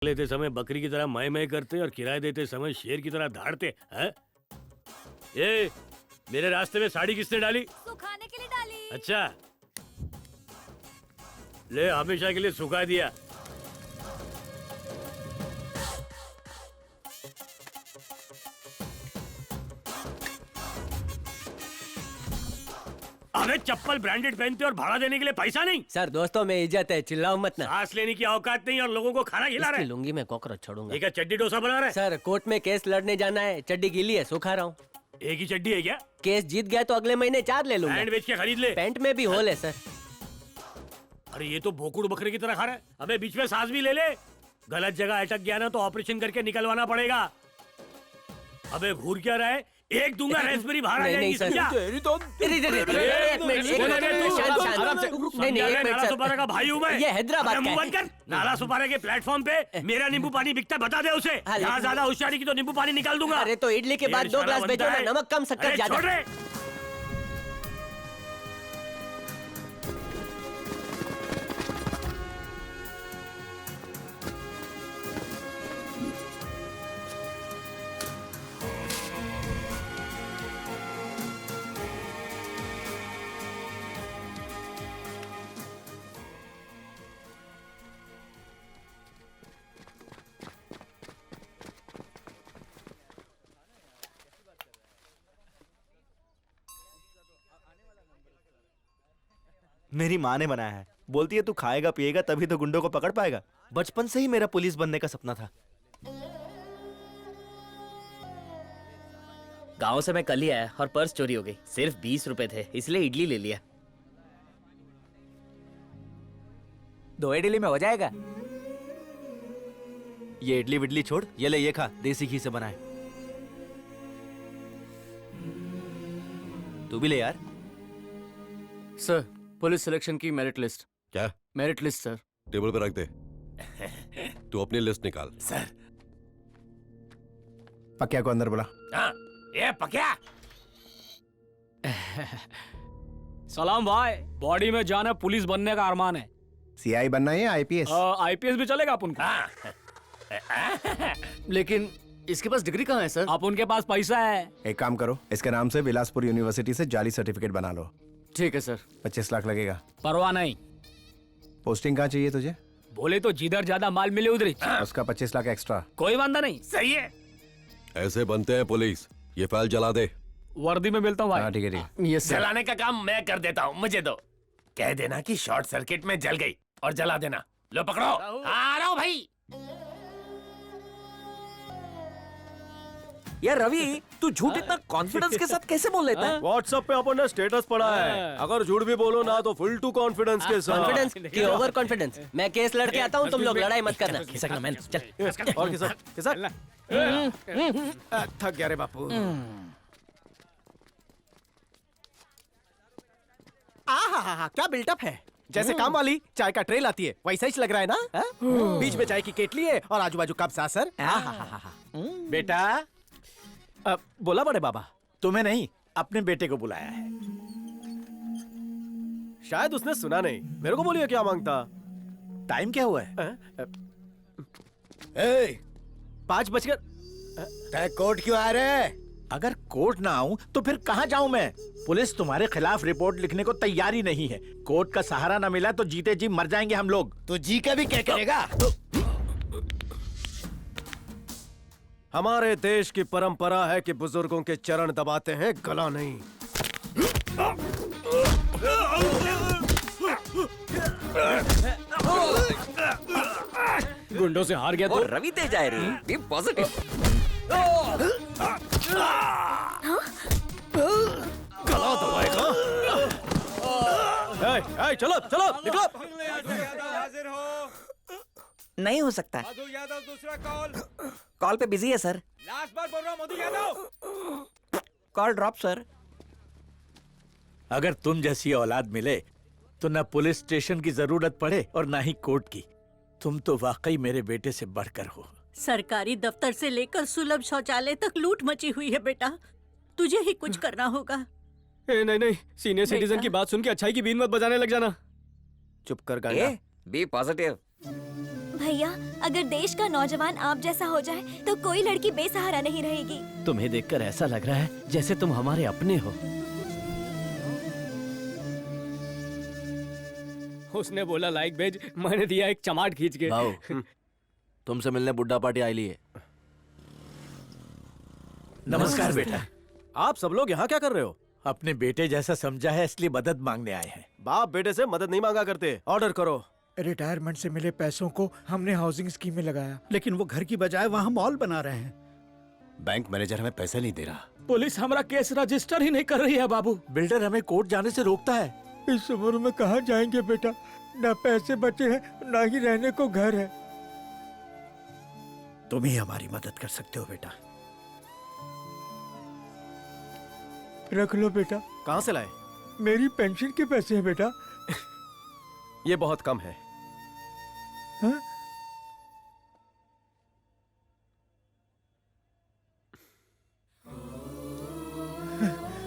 लेते समय बकरी की तरह मैं करते और किराए देते समय शेर की तरह धाड़ते हैं। ये मेरे रास्ते में साड़ी किसने डाली? सुखाने के लिए डाली। अच्छा, ले हमेशा के लिए सुखा दिया। अरे चप्पल ब्रांडेड पहनते और भाड़ा देने के लिए पैसा नहीं। सर दोस्तों में इज्जत है, चिल्लाओ मत ना। सांस लेने की औकात नहीं और लोगों को खाना खिला रहे। लूंगी मैं कॉकरोच छोड़ूंगा। ये क्या चड्डी डोसा बना रहे? सर कोर्ट में केस लड़ने जाना है, चड्डी गीली है, सुखा रहा हूँ। एक ही चड्डी है क्या? केस जीत गया तो अगले महीने 4 ले लूंगा। पैंट बेच के खरीद ले। पैंट में भी होल है सर। अरे ये तो भोकुड़ बकरे की तरह खा रहा है। अबे बीच में सांस भी ले ले। गलत जगह अटक गया ना तो ऑपरेशन करके निकलवाना पड़ेगा। अबे घूर क्या रहा है? एक दूंगा रेस्परी बाहर आ जाएगी। समझा? नाला सुपारा का भाई हूँ मैं। ये हैदराबाद का है। मुंह बंद कर। नाला सुपारा के प्लेटफॉर्म पे मेरा नींबू पानी बिकता है, बता दे उसे। यहाँ ज्यादा होशियारी की तो नींबू पानी निकाल दूंगा। अरे तो इडली के बाद 2 ग्लास भेजो ना, नमक कम शक्कर ज्यादा। छोड़ रे। मेरी माँ ने बनाया है। बोलती है तू खाएगा पिएगा तभी तो गुंडों को पकड़ पाएगा। बचपन से ही मेरा पुलिस बनने का सपना था। गांव से मैं कल ही आया और पर्स चोरी हो गई। सिर्फ 20 रुपए थे, इसलिए इडली ले लिया। 2 इडली में हो जाएगा। ये इडली विडली छोड़, ये ले ये खा, देसी घी से बनाए। तू भी ले यार। सर पुलिस सिलेक्शन की मेरिट लिस्ट। क्या? Merit list sir. टेबल पे रख दे। तू अपनी लिस्ट निकाल। सर पक्या को अंदर बुला। हाँ, ये पक्या। सलाम भाई, बॉडी में जाना पुलिस बनने का अरमान है। सीआई बनना है या आईपीएस? आईपीएस भी चलेगा अपन को। लेकिन इसके पास डिग्री कहाँ है सर? आप उनके पास पैसा है। एक काम करो, इसके नाम से बिलासपुर यूनिवर्सिटी से जाली सर्टिफिकेट बना लो। ठीक है सर। 25 लाख लगेगा। परवाह नहीं। पोस्टिंग कहाँ चाहिए तुझे? बोले तो जिधर ज्यादा माल मिले उधर ही। उसका 25 लाख एक्स्ट्रा। कोई वांदा नहीं। सही है। ऐसे बनते हैं पुलिस। ये फाइल जला दे। वर्दी में मिलता हूँ भाई। हाँ ठीक है ठीक है। Yes sir. जलाने का काम मैं कर देता हूँ, मुझे दो। कह देना कि शॉर्ट सर्किट में जल गई और जला देना। लो पकड़ो। आ रहा हूँ भाई। यार रवि, तू झूठ इतना कॉन्फिडेंस के साथ कैसे बोल लेता है? व्हाट्सएप पे अपन ने स्टेटस पड़ा है। अगर झूठ भी बोलो ना तो फुल टू कॉन्फिडेंस के साथ। कॉन्फिडेंस की ओवर कॉन्फिडेंस। मैं केस लड़के आता हूँ, तुम लोग लड़ाई मत करना। खिसकना मैन, चल। और किसक थक गया रे बापू। आहा, क्या बिल्टअप है। जैसे काम वाली चाय का ट्रे लाती है वैसा ही लग रहा है ना? बीच में चाय की केटली है और आजू बाजू कप सासर। बेटा, बोला बड़े बाबा, तुम्हें नहीं अपने बेटे को बुलाया है। शायद उसने सुना नहीं। मेरे को बोलिए क्या मांगता। टाइम क्या हुआ है? 5 बजकर। तय कोर्ट क्यों आ रहे? अगर कोर्ट ना आऊं तो फिर कहाँ जाऊं मैं? पुलिस तुम्हारे खिलाफ रिपोर्ट लिखने को तैयार ही नहीं है। कोर्ट का सहारा ना मिला तो जीते जी मर जाएंगे हम लोग। तो जी का भी क्या करेगा? हमारे देश की परंपरा है कि बुजुर्गों के चरण दबाते हैं, गला नहीं। गुंडों से हार गया तो रवि तेज आए रे, बी पॉजिटिव। गला दबाएगा। चलो चलो निकलो। नहीं हो सकता। मधु यादव दूसरा कॉल। कॉल पे बिजी है सर। लास्ट बार बोल रहा हूं, Madhu Yadav. Call drop sir. अगर तुम जैसी औलाद मिले तो न पुलिस स्टेशन की जरूरत पड़े और न ही कोर्ट की। तुम तो वाकई मेरे बेटे से बढ़कर हो। सरकारी दफ्तर से लेकर सुलभ शौचालय तक लूट मची हुई है बेटा, तुझे ही कुछ करना होगा। नहीं नहीं, सीनियर सिटीजन की बात सुन के अच्छाई की बीन मत बजाने लग जाना। चुप कर गांडा। B positive. भैया, अगर देश का नौजवान आप जैसा हो जाए तो कोई लड़की बेसहारा नहीं रहेगी। तुम्हें देखकर ऐसा लग रहा है जैसे तुम हमारे अपने हो। उसने बोला लाइक भेज, मैंने दिया एक चमाट खींच के। भाऊ तुमसे मिलने बुड्ढा पार्टी आई ली है। नमस्कार बेटा। आप सब लोग यहाँ क्या कर रहे हो? अपने बेटे जैसा समझा है इसलिए मदद मांगने आए हैं। बाप बेटे से मदद नहीं मांगा करते। ऑर्डर करो। रिटायरमेंट से मिले पैसों को हमने हाउसिंग स्कीम में लगाया, लेकिन वो घर की बजाय वहाँ मॉल बना रहे हैं। बैंक मैनेजर हमें पैसे नहीं दे रहा। पुलिस हमारा केस रजिस्टर ही नहीं कर रही है बाबू। बिल्डर हमें कोर्ट जाने से रोकता है। इस उम्र में कहाँ जाएंगे बेटा? ना पैसे बचे हैं, ना ही रहने को घर है। तुम ही हमारी मदद कर सकते हो बेटा। रख लो बेटा। कहाँ से लाए? मेरी पेंशन के पैसे हैं बेटा। ये बहुत कम है। हाँ?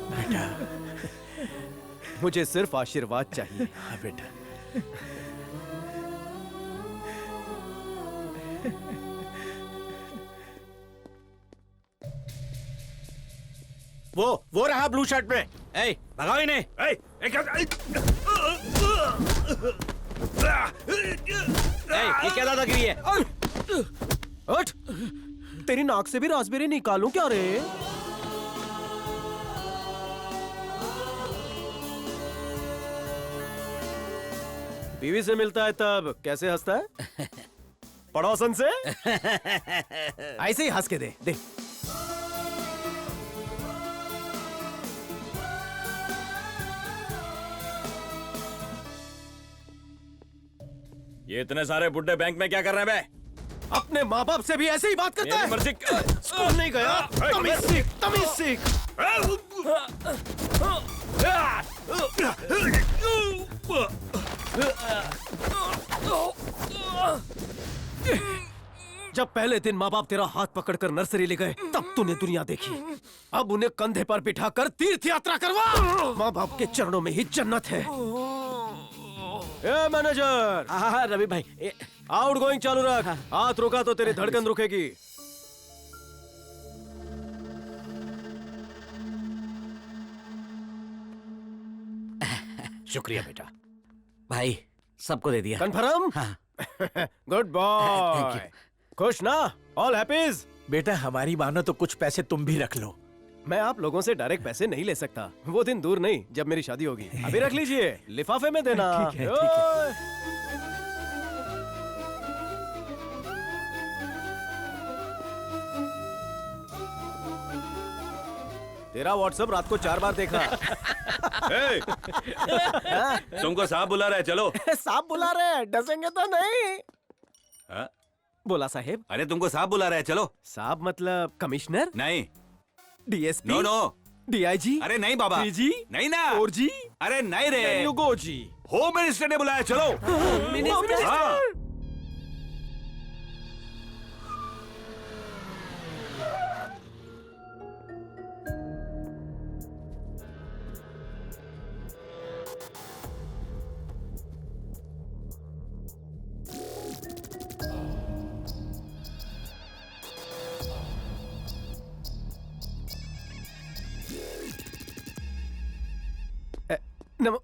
बेटा, मुझे सिर्फ आशीर्वाद चाहिए। हाँ बेटा। वो रहा ब्लू शर्ट में। ए, भगाओ इन्हें। ये क्या दादागिरी है? उठ! तेरी नाक से भी रास्पबेरी निकालूं क्या रे? बीवी से मिलता है तब कैसे हंसता है? पड़ोसन से ऐसे ही हंस के दे दे। ये इतने सारे बुड्ढे बैंक में क्या कर रहे हैं बे? अपने माँ बाप से भी ऐसे ही बात करता है। मर्जी। स्कूल नहीं गया? तमीज सीख, तमीज सीख। जब पहले दिन माँ बाप तेरा हाथ पकड़कर नर्सरी ले गए तब तूने दुनिया देखी। अब उन्हें कंधे पर बिठाकर तीर्थ यात्रा करवा। माँ बाप के चरणों में ही जन्नत है। A manager. हाँ रवि भाई। आउट गोइंग चालू रख। हाथ रुका तो तेरी धड़कन रुकेगी। शुक्रिया बेटा। भाई सबको दे दिया। कन्फर्म? Good boy. खुश ना? ऑल हैप्पीज? बेटा हमारी मानो तो कुछ पैसे तुम भी रख लो। मैं आप लोगों से डायरेक्ट पैसे नहीं ले सकता। वो दिन दूर नहीं जब मेरी शादी होगी। अभी रख लीजिए, लिफाफे में देना। ठीक है, ठीक है। तेरा व्हाट्सएप रात को 4 बार देखा। तुमको साहब बुला रहे हैं, चलो। साहब बुला रहे हैं, डसेंगे तो नहीं। हाँ? बोला साहेब। अरे तुमको साहब बुला रहे हैं, चलो। साहब मतलब कमिश्नर? नहीं। डीएसपी? No no. डीआईजी? अरे नहीं बाबा। डीजी? नहीं ना। और जी? अरे नहीं रे। युगो जी। होम मिनिस्टर ने बुलाया, चलो। मिनिस्टर? हाँ।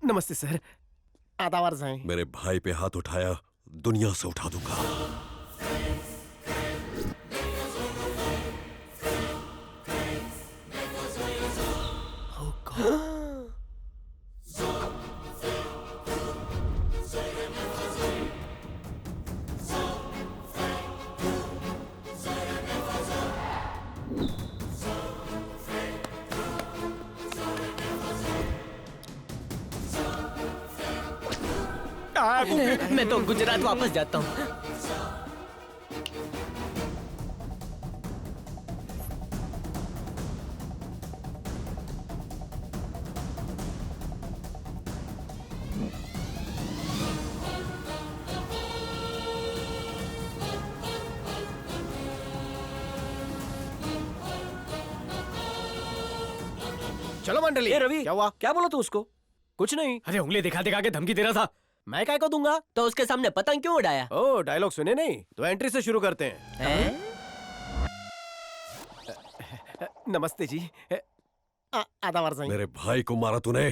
नमस्ते सर। आदावर जाएं। मेरे भाई पे हाथ उठाया, दुनिया से उठा दूंगा। मैं तो गुजरात वापस जाता हूँ। चलो मंडली। ए रवि, क्या हुआ? क्या बोला तू उसको? कुछ नहीं। अरे उंगली दिखा दिखा के धमकी दे रहा था। मैं काय को दूंगा? तो उसके सामने पतंग क्यों उड़ाया? ओ, डायलॉग सुने नहीं? तो एंट्री से शुरू करते हैं। नमस्ते जी। आधा वर्ष मेरे भाई को मारा तूने,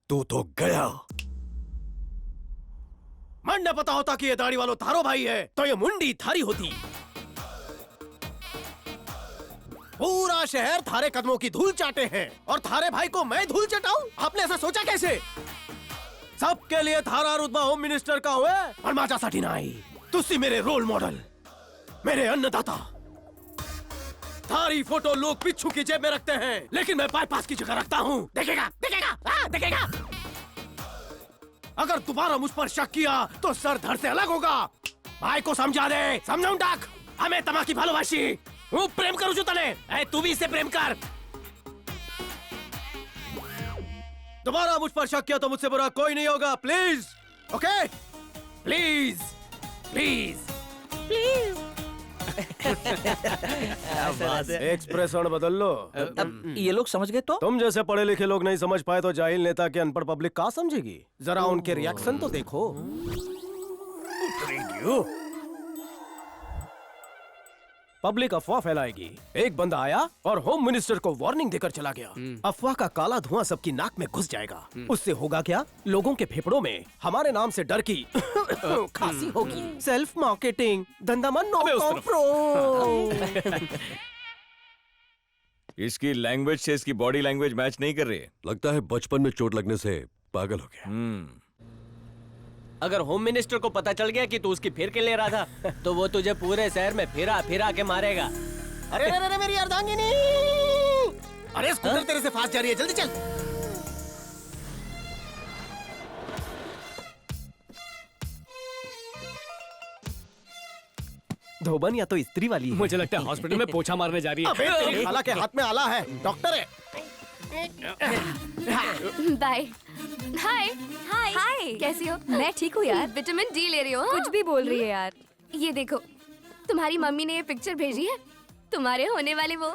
तू तो गया। मन न पता होता कि ये दाढ़ी वालों थारो भाई है तो ये मुंडी थारी होती। पूरा शहर थारे कदमों की धूल चाटे हैं और थारे भाई को मैं धूल चटाऊं? आपने ऐसा सोचा कैसे? सबके लिए थारा रुतबा होम मिनिस्टर का हुआ और माजा साठी नाई। तुसी मेरे रोल मॉडल, मेरे अन्नदाता। थारी फोटो लोग पिच्छू की जेब में रखते हैं, लेकिन मैं बाईपास की जगह रखता हूँ। देखेगा, देखेगा, देखेगा। अगर दोबारा मुझ पर शक किया तो सर धड़ से अलग होगा। भाई को समझा दे, समझाऊं डाक। हमें तमाकी भालोबाशी, वो प्रेम करू जो तने। ऐ तू भी इससे प्रेम कर। दोबारा मुझ पर शक किया तो मुझसे बुरा कोई नहीं होगा। Please, okay? Please, please, please. Expression बदल लो। अब ये लोग समझ गए तो? तुम जैसे पढ़े लिखे लोग नहीं समझ पाए तो जाहिल नेता की अनपढ़ पब्लिक कहाँ समझेगी? जरा उनके रिएक्शन तो देखो। पब्लिक अफवाह फैलाएगी। एक बंदा आया और होम मिनिस्टर को वार्निंग देकर चला गया। अफवाह का काला धुआं सबकी नाक में घुस जाएगा। उससे होगा क्या? लोगों के फेफड़ों में हमारे नाम से डर की खांसी होगी। सेल्फ मार्केटिंग, धंधा मन नो कॉम्प्रो। इसकी लैंग्वेज से इसकी बॉडी लैंग्वेज मैच नहीं कर रही है। लगता है बचपन में चोट लगने से पागल हो गया। अगर होम मिनिस्टर को पता चल गया कि तू उसकी फिर के ले रहा था तो वो तुझे पूरे शहर में फिरा फिरा के मारेगा। अरे अरे अरे मेरी अर्धांगिनी! अरे स्कूटर तेरे से फास्ट जा रही है, जल्दी चल। धोबन या तो स्त्री वाली है। मुझे लगता है हॉस्पिटल में पोछा मारने जा रही है। अबे तेरी खाला के हाथ में आला है, डॉक्टर है। बाय। हाय हाय हाय, कैसी हो? मैं ठीक हूँ यार। विटामिन डी ले रही हो? कुछ भी बोल रही है यार। ये देखो, तुम्हारी मम्मी ने ये पिक्चर भेजी है, तुम्हारे होने वाले वो।